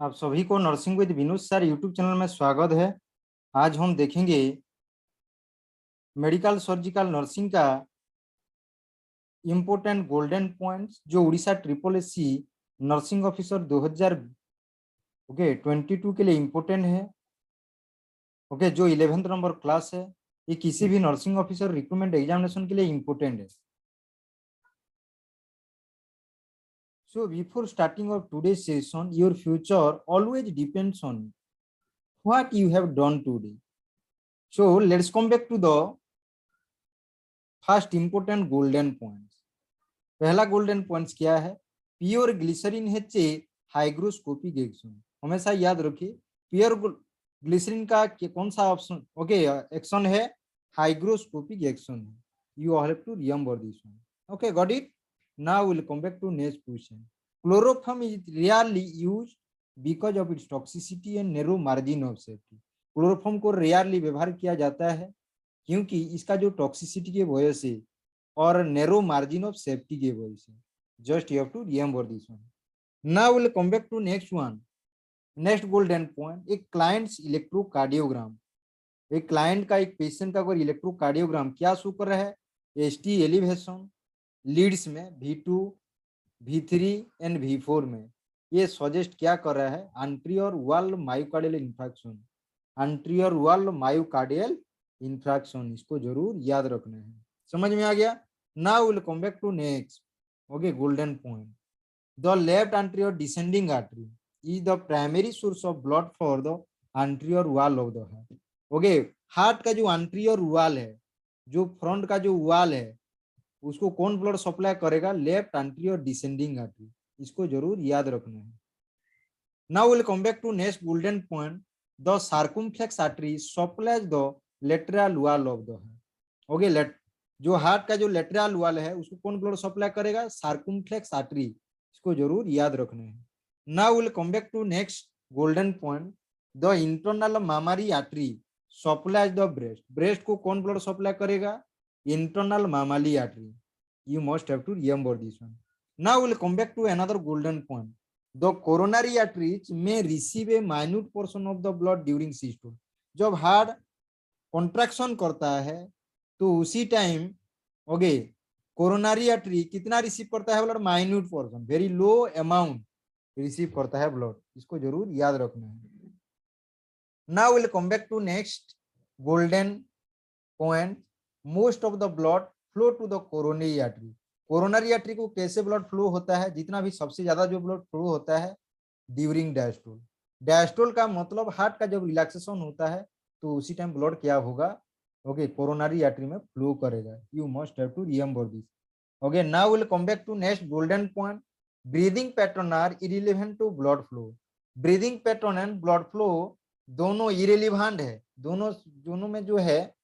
आप सभी को nursing with Vinod sir YouTube channel में स्वागत है। आज हम देखेंगे मेडिकल सर्जिकल नर्सिंग का इम्पोर्टेंट गोल्डन पॉइंट्स जो Orissa triple SC nursing officer 2022 के लिए इम्पोर्टेंट है। जो 11th नंबर क्लास है, ये किसी भी नर्सिंग ऑफिसर रिक्रूटमेंट एग्जामिनेशन के लिए इम्पोर्टेंट है। So before starting of today's session, your future always depends on what you have done today. So let's come back to the first important golden points. पहला golden points क्या है? Pure glycerine है hygroscopic action. हमेशा याद रखिए, pure glycerine का कौन सा ऑप्शन एक्शन है? हाइग्रोस्कोपिक एक्शन है। You have to remember this one. Okay, got it. Now will come back to next question. Chloroform is rarely used because of its toxicity and narrow margin of safety. Chloroform को rarely व्यवहार किया जाता है क्योंकि इसका जो toxicity के वजह से और नैरो मार्जिन ऑफ सेफ्टी के वजह से। Just you have to remember this one. Now will come back to next one. Next golden point, एक क्लाइंट्स इलेक्ट्रोकार्डियोग्राम। एक क्लाइंट का, एक पेशेंट का अगर इलेक्ट्रोकार्डियोग्राम क्या शो कर रहा है? एसटी एलिवेशन लीड्स में V2, V3 एंड V4 में। ये सजेस्ट क्या कर रहा है? Anterior wall myocardial infarction. Anterior wall myocardial infarction, इसको जरूर याद रखना है। समझ में आ गया? Now will come back to next golden point. The left anterior descending artery is the primary source of blood for the anterior wall of the heart. Heart का जो एंटीरियर वॉल है, जो फ्रंट का जो वॉल है, उसको कौन blood supply करेगा? Left anterior descending artery. इसको जरूर याद रखना है। Now will come back to next golden point. The circumflex artery supplies the lateral wall of the heart. जो हार्ट का जो लेटरल वॉल है, उसको कौन ब्लड सप्लाई करेगा? Circumflex artery. इसको जरूर याद रखना है। Now will come back to next golden point. The internal mammary artery supplies the breast. Breast को कौन ब्लड सप्लाई करेगा? Internal mammary artery. You must have to remember this one. Now will come back to another golden point. The coronary arteries may receive a minute portion of the blood during systole। जब heart contraction करता है तो उसी time coronary artery कितना receive करता है blood? Minute portion, very low amount receive करता है ब्लड। इसको जरूर याद रखना है। Now will come back to next golden point. Most of the blood flow to the coronary artery. Coronary artery को कैसे ब्लड फ्लो होता है? जितना भी सबसे ज्यादा जो ब्लड फ्लो होता है ड्यूरिंग डायस्टोल। डायस्टोल का मतलब हार्ट का जब रिलैक्सेशन होता है तो उसी टाइम ब्लड क्या होगा? कोरोनरी आर्टरी में फ्लो करेगा। You must have to remember this. Now will come back to next golden point. Breathing pattern are irrelevant to blood flow. Breathing pattern and blood flow दोनों irrelevant है। दोनों में जो है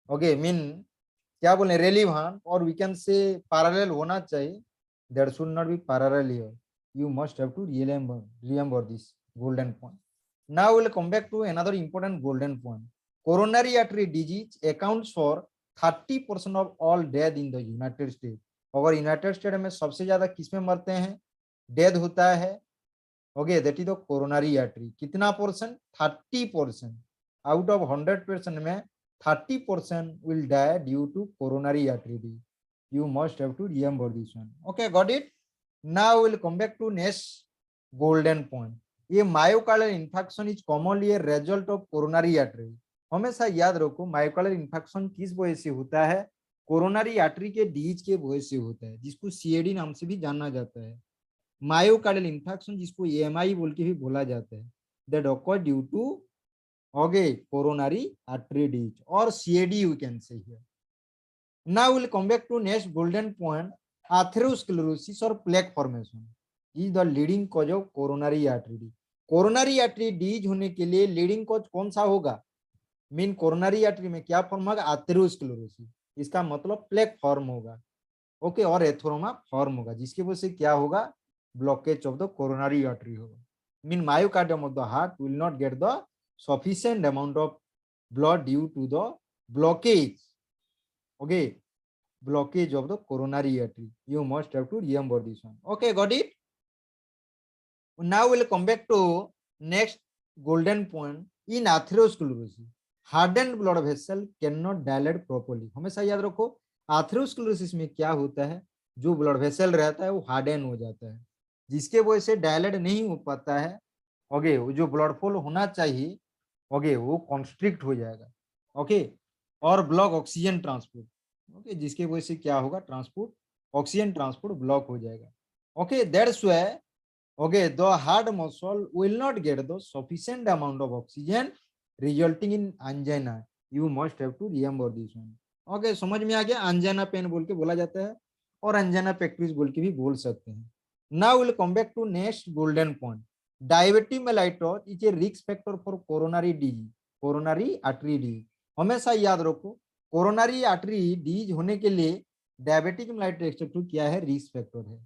मीन क्या बोले, रेलिवेंट, और वी कैन से पैरेलल होना चाहिए। That should not be parallel here. You must have to remember this golden point. Now we'll come back to another important golden point. Coronary artery disease accounts for 30% of all death in the United States। अगर United State में सबसे ज्यादा किसमें मरते हैं, death होता है? That is the coronary artery. कितना परसेंट? 30%। आउट ऑफ 100% में 30% will die due to coronary artery disease. You must have to remember this one. Okay, got it. Now we'll come back to next golden point. ये myocardial infection is commonly a result of coronary artery. हमेशा याद रखो, myocardial infection किस वजह से होता है? Coronary artery के डिजीज के वजह से होता है, जिसको सीएडी नाम से भी जाना जाता है। मायोकार्डियल इंफेक्शन जिसको एएमआई बोल के भी बोला जाता है, that occur due to coronary artery disease और CAD you can say here. Now will come back to next golden point. Atherosclerosis और plaque formation is the leading cause of coronary artery disease. Coronary artery disease होने के लिए leading cause कौन सा होगा? Mean coronary artery में क्या form होगा? एथेरोस्क्लेरोसिस। इसका मतलब प्लेक फॉर्म होगा। और एथेरोमा फॉर्म होगा, जिसकी वजह से क्या होगा? Blockage of the coronary artery होगा। Mean myocardium of the heart will not get the sufficient amount of blood due to the blockage blockage of the coronary artery. You must have to remember this one. Okay, got it. Now we'll come back to next golden point, in atherosclerosis hardened blood vessel can not dilate properly. हमेशा याद रखो atherosclerosis में क्या होता है, जो blood vessel रहता है वो हार्डन हो जाता है, जिसके वजह से डायलेट नहीं हो पाता है। ओके, वो जो ब्लड फ्लो होना चाहिए ओके वो कॉन्स्ट्रिक्ट हो जाएगा। ओके, और ब्लॉक ऑक्सीजन ट्रांसपोर्ट। ओके, जिसके वजह से क्या होगा, ट्रांसपोर्ट ऑक्सीजन ट्रांसपोर्ट ब्लॉक हो जाएगा। Okay, that's why okay the heart muscle will not get the sufficient amount of oxygen resulting in angina. You must have to remember this one. okay, समझ में आ गया, angina पेन बोल के बोला जाता है और angina pectoris बोल के भी बोल सकते हैं। now we'll come back to next golden point. diabetic mellitus is a risk factor for coronary disease, coronary artery disease. हमेशा याद रखो कोरोनरी आर्टरी डिजीज होने के लिए डायबिटिक मेलाइटस क्या है, रिस्क फैक्टर है।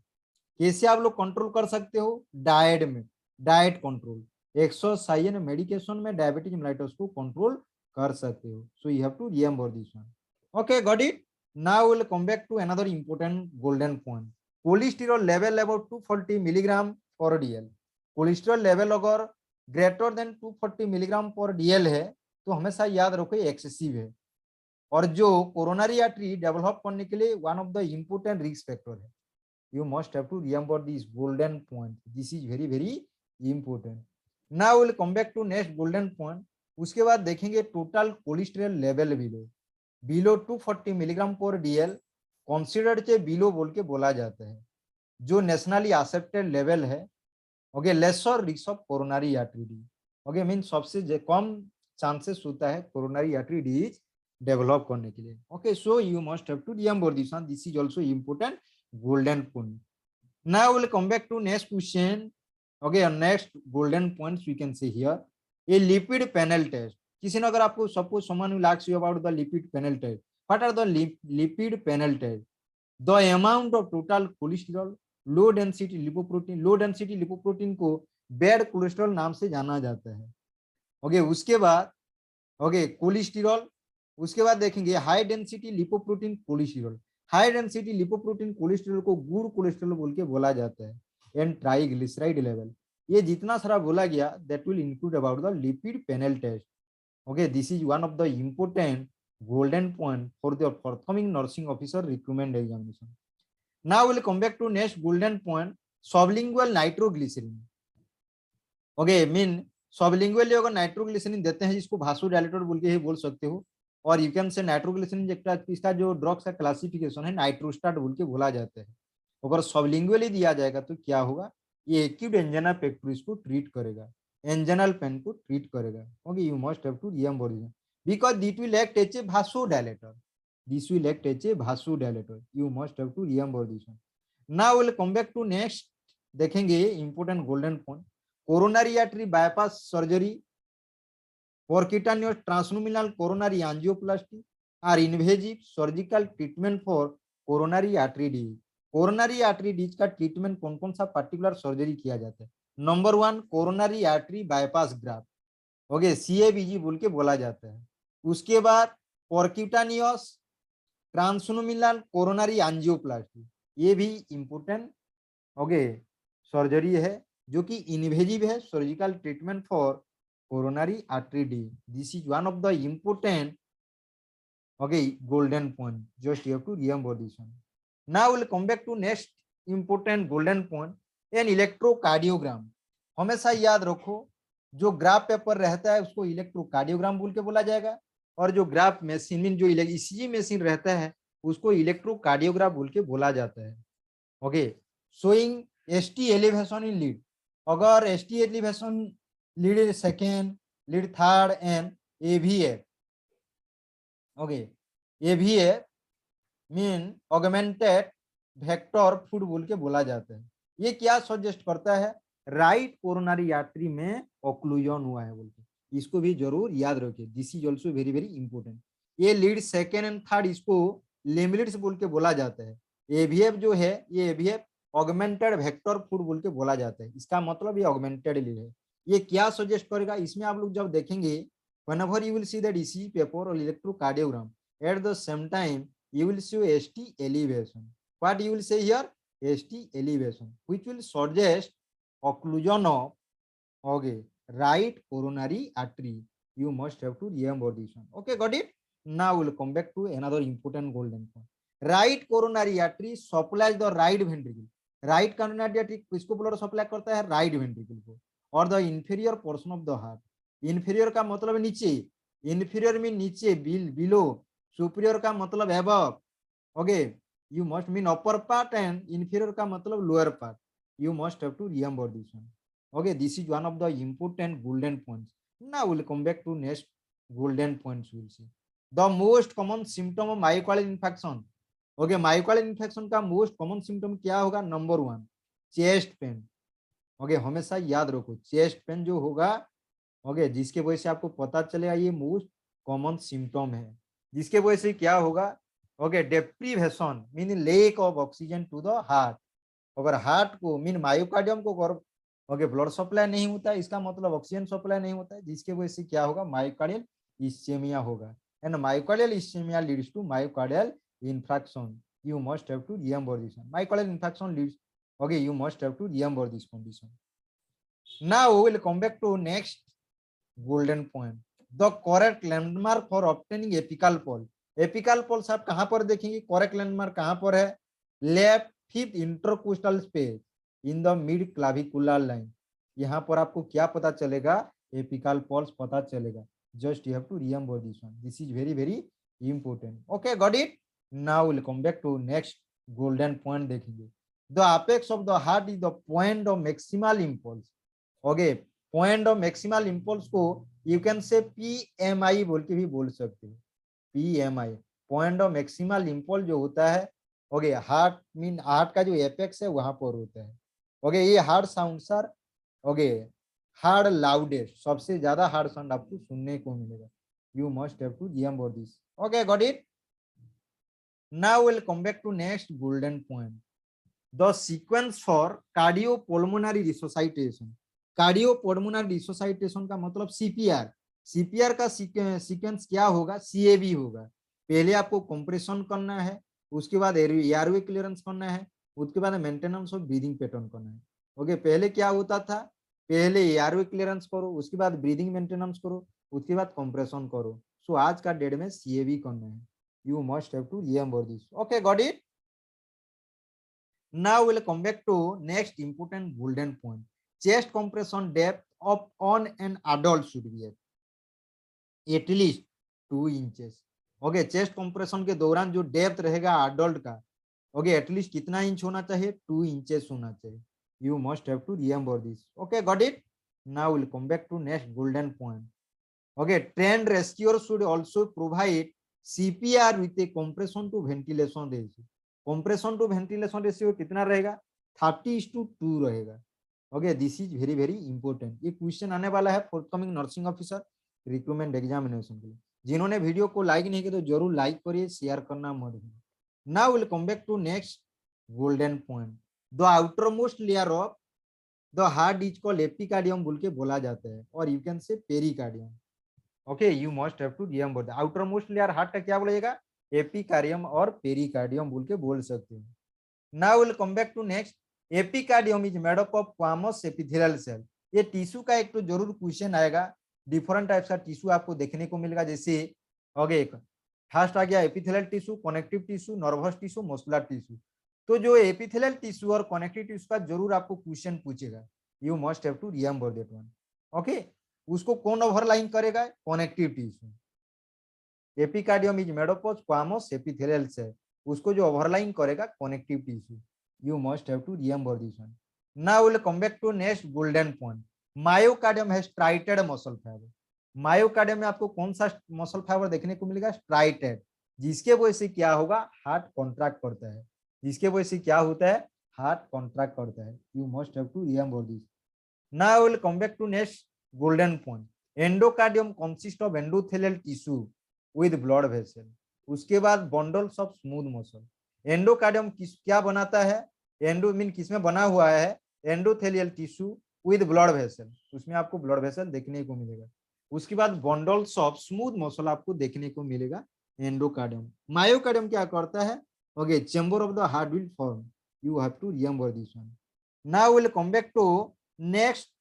कैसे आप लोग कंट्रोल कर सकते हो, डाइट में, diet control, exercise and medication में डायबिटिक मेलाइटस को कंट्रोल कर सकते हो। So you have to remember this one. Okay, got it. Now will come back to another important golden point, cholesterol level about 240 milligram per DL. Cholesterol level अगर greater than 240 milligram per DL है तो हमेशा याद रखो excessive है, और जो coronary artery develop करने के लिए one of the important risk factor है। You must have to remember this golden point. This is very very important. Now we'll come back to next golden point. उसके बाद देखेंगे total cholesterol level below 240 milligram per DL considered के below बोल के बोला जाता है, जो नेशनली एक्सेप्टेड लेवल है। Okay, lesser risk of coronary artery disease. Okay, mean सबसे कम चांसेस होता है कोरोनरी आर्टरी डिजीज डेवलप करने के लिए। Okay, so you must have to remember this one, this is also important golden point. Now we'll come back to next question. Okay, next golden points we can see here, a lipid panel test. किसी ने अगर आपको suppose someone will ask you about the lipid panel test, what are the lipid panel test? The amount of total cholesterol, low density lipoprotein, low density lipoprotein को bad cholesterol नाम से जाना जाता है। ओके, उसके बाद ओके कोलेस्टेरॉल, उसके बाद देखेंगे high density lipoprotein cholesterol. High density lipoprotein cholesterol को गुड कोलेस्टेरॉल बोल के बोला जाता है। एंड ट्राइग्लिसराइड लेवल, ये जितना सारा बोला गया that will include about the lipid panel test. Okay, this is one of the important golden point for the forthcoming nursing officer recruitment examination. Now we'll come back to next golden point, sublingual nitroglycerin. Okay, mean sublingually अगर nitroglycerine देते हैं जिसको भासोडायलेटर बोल के ही बोल सकते हो, और यू कैन से नाइट्रोग्लिसरीन इसका जो ड्रग्स का क्लासिफिकेशन है नाइट्रोस्टाट बोल के बोला जाता है। अगर सबलिंगुअली दिया जाएगा तो क्या होगा, ये एक्यूट एंजाइना पेक्टोरिस को ट्रीट करेगा, एंजाइनल पेन को ट्रीट करेगा। Okay, you must have to remember this because this will act as a vasodilator, this will act as a vasodilator, you must have to remember this one. Now will come back to next, देखेंगे important golden point, coronary artery bypass surgery, percutaneous transluminal coronary angioplasty are invasive surgical treatment for coronary artery disease. Coronary artery disease का treatment कौन कौन सा particular surgery किया जाता है? Number 1 coronary artery bypass graft, okay CABG बोल के बोला जाता है। उसके बाद परक्यूटानियस ट्रांसलुमिनल कोरोनरी एंजियोप्लास्टी, ये भी इंपोर्टेंट ओके सर्जरी है जो कि इन्वेजिव है, surgical treatment for coronary artery disease. This is one of the important okay golden point, just you have to remember this one. Now will come back to next important golden point, an electrocardiogram. हमेशा याद रखो जो graph paper रहता है उसको electrocardiogram बोल के बोला जाएगा, और जो ग्राफ मशीन जो ईसीजी मशीन रहता है उसको इलेक्ट्रोकार्डियोग्राफ बोल के बोला जाता है। Okay, showing ST elevation in lead, अगर ST elevation lead second, lead third and AVF, okay AVF mean augmented vector foot बोल के बोला जाता है। ये क्या सजेस्ट करता है, राइट कोरोनरी आर्टरी में ऑक्लूजन हुआ है बोल के, इसको भी जरूर याद रखिए, this is also very very important. ये लीड सेकेंड एंड थर्ड इसको लिमिट्स बोल के बोला जाता है। एवीएफ जो है ये एवीएफ ऑगमेंटेड वेक्टर फूड बोल के बोला जाता है, इसका मतलब ये ऑगमेंटेड लीड है। ये क्या सजेस्ट करेगा, इसमें आप लोग जब देखेंगे whenever you will see that ECG paper or electrocardiogram, at the same time you will see ST elevation. What you will say here, ST elevation, which will suggest occlusion of okay right coronary artery. You must have to remember this one. Okay, got it? Now we'll come back to another important golden point. Right coronary artery supplies the right ventricle. Right coronary artery किसको blood supply करता है? Right ventricle को. और the inferior portion of the heart. Inferior का मतलब नीचे, inferior mean नीचे, below. Superior का मतलब above. Okay, you must mean upper part and inferior का मतलब lower part. You must have to remember this one. Okay, this is one of the important golden points. Now we'll come back to next golden points. We'll see the most common symptom of myocardial infarction. Okay, myocardial infarction का most common symptom क्या होगा? Number 1 chest pain. Okay, हमेशा याद रखो chest pain जो होगा, okay, जिसके वजह से आपको पता चलेगा ये मोस्ट कॉमन सिम्टम है. जिसके वजह से क्या होगा? Okay, deprivation mean lack of oxygen to the heart. अगर हार्ट को मीन मायोकार्डियम को ओके ब्लड सप्लाई नहीं होता है, इसका मतलब ऑक्सीजन सप्लाई नहीं होता है, जिसके वजह से क्या होगा? मायोकार्डियल इस्चेमिया होगा. And myocardial ischaemia leads to myocardial infarction. You must have to remember this one. Myocardial infarction leads. Okay, you must have to remember this condition. Now we will come back to next golden point. The correct landmark for obtaining apical pulse. Apical pulse आप कहाँ पर देखेंगे? correct landmark कहाँ पर है? Left fifth intercostal space in the mid clavicular line. यहाँ पर आपको क्या पता चलेगा? apical pulse पता चलेगा. Just you have to remember this one. This is very very important. Okay, got it? Now we'll come back to next golden point देखेंगे. The apex of the heart is the point of maximal impulse. Okay, point of maximal impulse को you can say PMI बोल के भी बोल सकते हो. PMI point of maximal impulse जो होता है, ओके, हार्ट मीन हार्ट का जो एपेक्स है वहां पर होता है. ओके, ये heart sound sir, okay, heart loudest, सबसे ज्यादा हार्ड साउंड आपको सुनने को मिलेगा. You must have to remember this. Okay, got it? Now we'll come back to next golden point. The sequence for cardiopulmonary resuscitation. Cardiopulmonary resuscitation का मतलब CPR. CPR का sequence क्या होगा? CAB होगा. पहले आपको कंप्रेशन करना है, उसके बाद एयरवे क्लियरेंस करना है, उसके बाद मेंटेनेंस ऑफ ब्रीदिंग पैटर्न करना है. ओके, पहले क्या होता था? पहले एयरवे क्लियरेंस करो, उसके बाद ब्रीदिंग मेंटेनेंस करो, उसके बाद कंप्रेशन करो. सो आज का डेट में CAB करना है. You must have to remember this. Okay, got it? Now we'll come back to next important golden point. Chest compression depth of on an adult should be at least 2 inches. Okay, chest compression के दौरान जो depth रहेगा adult का, okay, at least कितना inch होना चाहिए? 2 inches होना चाहिए. You must have to remember this. Okay, got it? Now we'll come back to next golden point. Okay, trained rescuer should also provide CPR with a compression to ventilation ratio. Compression to ventilation ratio कितना रहेगा? 30:2 रहेगा. Okay, this is very very important. ये question आने वाला है forthcoming nursing officer recruitment examination के लिए. जिन्होंने वीडियो को लाइक नहीं किया तो जरूर लाइक करिए, शेयर करना मत भूलिए. Now will come back to next golden point. The outer most layer of the heart is called epicardium बोल के बोला जाता है, और you can say pericardium. Okay, you must have to remember the outer most layer heart का क्या बोलेगा? Epicardium और पेरिकार्डियम बोल के बोल सकते हैं. Now will come back to next. Epicardium is made up of squamous epithelial cell. ये टिश्यू का एक तो जरूर क्वेश्चन आएगा. डिफरेंट टाइप्स का टिश्यू आपको देखने को मिलेगा. जैसे ओके, फर्स्ट आ गया epithelial tissue, connective tissue, nervous tissue, muscular tissue. तो जो एपिथेलियल टिश्यू और कनेक्टिव टिश्यू का जरूर आपको क्वेश्चन पूछेगा. You must have to remember that one. Okay, उसको कौन ओवरलाइन करेगा? Connective tissue. Epicardium is made up of squamous epithelial cell, उसको जो ओवरलाइन करेगा connective tissue. You must have to remember this one. Now we'll come back to next golden point. Myocardium has striated muscle fiber. Myocardium में आपको कौन सा muscle fibre देखने को मिलेगा? striated. जिसके वजह से क्या होगा? हार्ट कॉन्ट्रैक्ट करता है. जिसके वजह से क्या होता है? हार्ट कॉन्ट्रैक्ट करता है. You must have to remember this. Now we'll come back to next golden point. Endocardium consists of endothelial tissue with blood vessel. उसके बाद bundles of smooth muscle. Endocardium क्या बनाता है? एंडो मीन किसमें बना हुआ है? Endothelial tissue with blood vessel. उसमें आपको ब्लड वेसल देखने को मिलेगा. उसके बाद बंडल्स ऑफ स्मूथ मसल आपको देखने को मिलेगा एंडोकार्डियम. मायोकार्डियम क्या करता है? Okay, chamber of the heart will form. You have to remember this one. Now will come back to next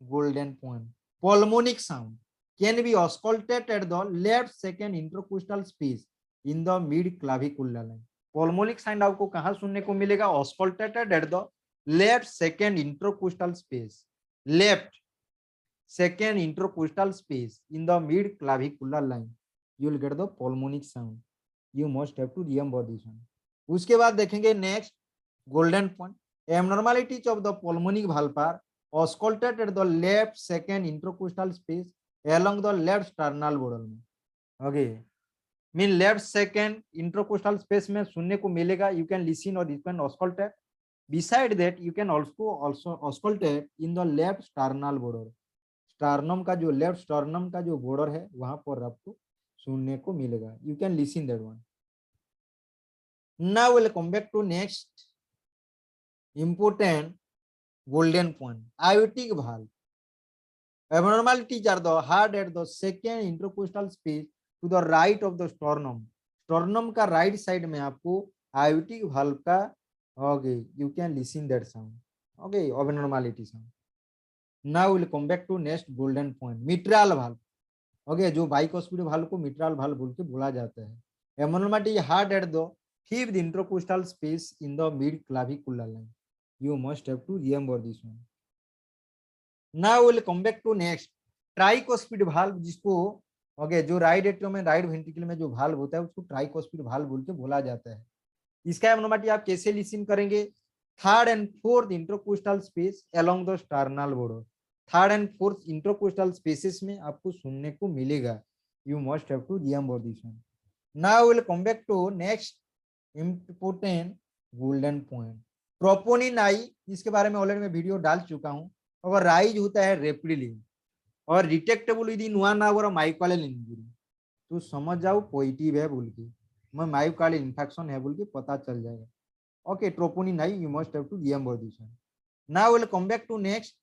golden point. pulmonic sound can be ausculted at the left second intercostal space in the mid clavicular line. Pulmonic sound आपको कहाँ सुनने को मिलेगा? Ausculted at the left second intercostal space, left second intercostal space in the mid clavicular line. You will get the pulmonic sound. You must have to remember this one. उसके बाद देखेंगे next golden point. Abnormalities of the pulmonic valve are ausculted at the left second intercostal space along the left sternal border. Okay, mean left second intercostal space में सुनने को मिलेगा. You can listen or you can auscultate. Beside that, you can also auscultate in the left sternal border. स्टार्नम का जो left स्टार्नम का जो border है वहां पर आपको सुनने को मिलेगा. You can listen that one. Now will come back to next important golden point, aortic valve. Abnormalities are the heart at the second intercostal space to the right of the sternum. Sternum का right side में आपको aortic valve का okay, you can listen that sound. Okay, abnormality sound. Now we'll come back to next golden point, mitral valve. Okay, जो bicuspid valve को mitral valve बोल के बोला जाता है. Abnormality heart at the fifth intercostal space in the mid clavicular line. You must have to remember this one. Now we'll come back to next tricuspid valve, जिसको okay, जो right atrium में right ventricle में जो valve होता है उसको tricuspid valve बोल के बोला जाता है. इसका abnormality आप कैसे लिसन करेंगे? Third and fourth intercostal space along the sternal border. Third and fourth intercostal spaces में आपको सुनने को मिलेगा. You must have to remember this one. Now we'll come back to next important golden point. Troponin आई, इसके बारे में already मैं video डाल चुका हूं. अगर राइज होता है रेपिडली और detectable within 1 hour myocardial injury, तो समझ जाओ पॉजिटिव है बोल के, मैं मायोकार्डियल इन्फेक्शन है बोल के पता चल जाएगा. Okay, troponin I, you must have to remember this one. Now will come back to next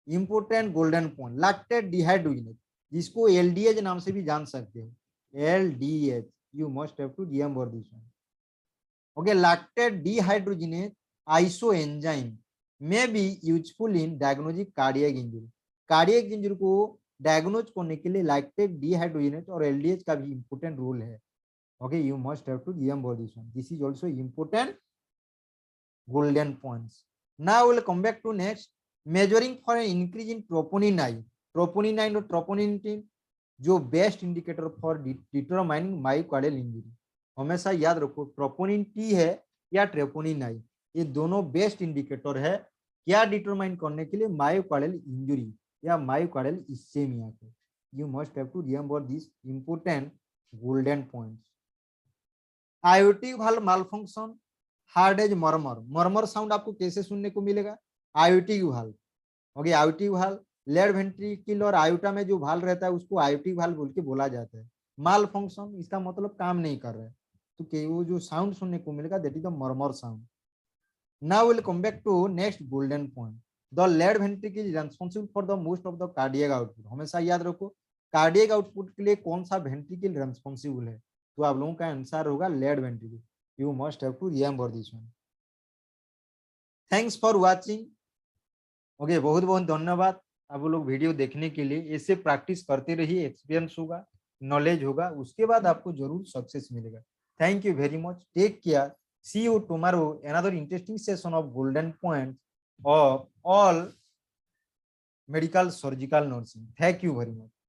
important golden point, lactate dehydrogenase, जिसको एलडीएच नाम से भी जान सकते हो. LDH, you must have to remember this one. Okay, lactate dehydrogenase isoenzyme may be useful in diagnosing cardiac injury. Cardiac injury को diagnose करने के लिए लैक्टेट डिहाइड्रोजिनेज और एलडीएच का भी इंपोर्टेंट रोल है. Okay, you must have to remember this one. This is also important golden points. Now we'll come back to next measuring for an increase in troponin I. Troponin I और troponin T जो best indicator for determining myocardial injury. हमेशा याद रखो, troponin T है या troponin आई, ये दोनों best indicator है क्या डिटरमाइन करने के लिए मायोकार्डियल इंजरी या मायोकार्डियल इस्चेमिया को. You must have to remember this important golden points. Aortic valve malfunction, heard as murmur. Murmur sound आपको कैसे सुनने को मिलेगा? Aortic valve. Okay, aortic valve left ventricle और आयोटा में जो वाल्व रहता है उसको आयोटिक वाल्व बोल के बोला जाता है. माल फंक्शन, इसका मतलब काम नहीं कर रहा है, तो वो जो साउंड सुनने को मिलेगा that is the murmur sound. Now we'll come back to next golden point. The left ventricle is responsible for the most of the cardiac output. हमेशा याद रखो, कार्डियक आउटपुट के लिए कौन सा वेंट्रिकल रेस्पॉन्सिबल है, तो आप लोगों का आंसर होगा left ventricle. You must have to remember this one. Thanks for watching. Okay, बहुत बहुत धन्यवाद आप लोग वीडियो देखने के लिए. ऐसे प्रैक्टिस करते रहिए, एक्सपीरियंस होगा, नॉलेज होगा, उसके बाद आपको जरूर सक्सेस मिलेगा. Thank you very much. Take care. See you tomorrow, another interesting session of golden points of all medical surgical nursing. Thank you very much.